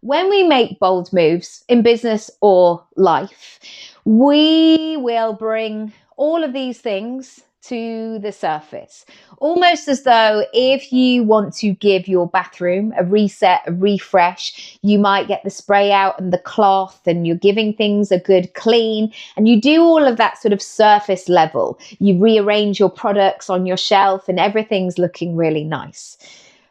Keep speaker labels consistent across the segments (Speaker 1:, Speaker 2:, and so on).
Speaker 1: when we make bold moves in business or life, we will bring all of these things to the surface, almost as though if you want to give your bathroom a reset, a refresh, you might get the spray out and the cloth, and you're giving things a good clean, and you do all of that sort of surface level. You rearrange your products on your shelf and everything's looking really nice.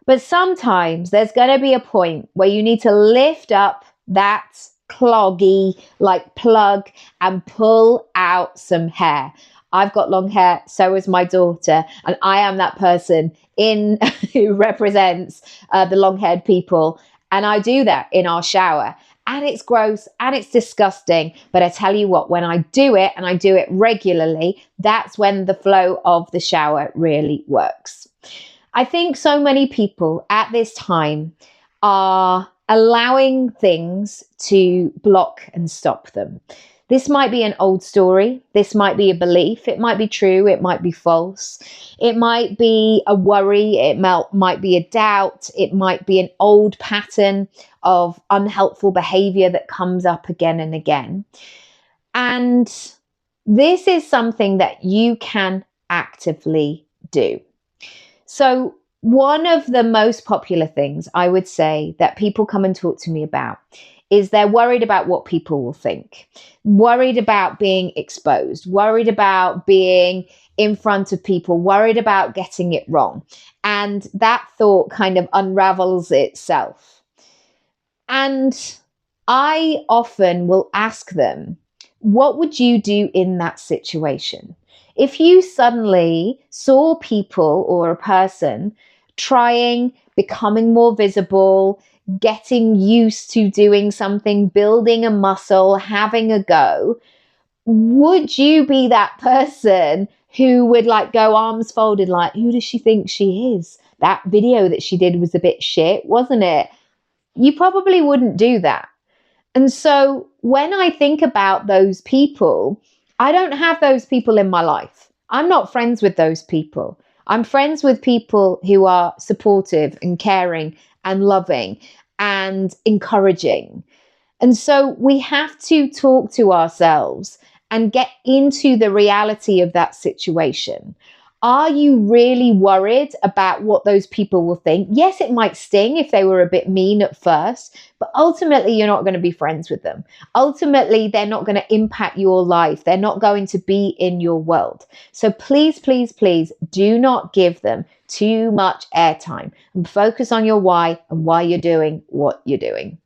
Speaker 1: But sometimes there's going to be a point where you need to lift up that cloggy like plug and pull out some hair. I've got long hair, so has my daughter, and I am that person who represents the long-haired people, and I do that in our shower. And it's gross and it's disgusting, but I tell you what, when I do it, and I do it regularly, that's when the flow of the shower really works. I think so many people at this time are allowing things to block and stop them. This might be an old story. This might be a belief. It might be true. It might be false. It might be a worry. It might be a doubt. It might be an old pattern of unhelpful behavior that comes up again and again. And this is something that you can actively do. So one of the most popular things I would say that people come and talk to me about is they're worried about what people will think, worried about being exposed, worried about being in front of people, worried about getting it wrong. And that thought kind of unravels itself. And I often will ask them, what would you do in that situation? If you suddenly saw people or a person trying, becoming more visible, getting used to doing something, building a muscle, having a go, would you be that person who would like go arms folded, like, who does she think she is? That video that she did was a bit shit, wasn't it? You probably wouldn't do that. And so when I think about those people, I don't have those people in my life. I'm not friends with those people. I'm friends with people who are supportive and caring and loving and encouraging. And so we have to talk to ourselves and get into the reality of that situation. Are you really worried about what those people will think? Yes, it might sting if they were a bit mean at first, but ultimately you're not going to be friends with them. Ultimately, they're not going to impact your life. They're not going to be in your world. So please, please, please do not give them too much airtime and focus on your why and why you're doing what you're doing.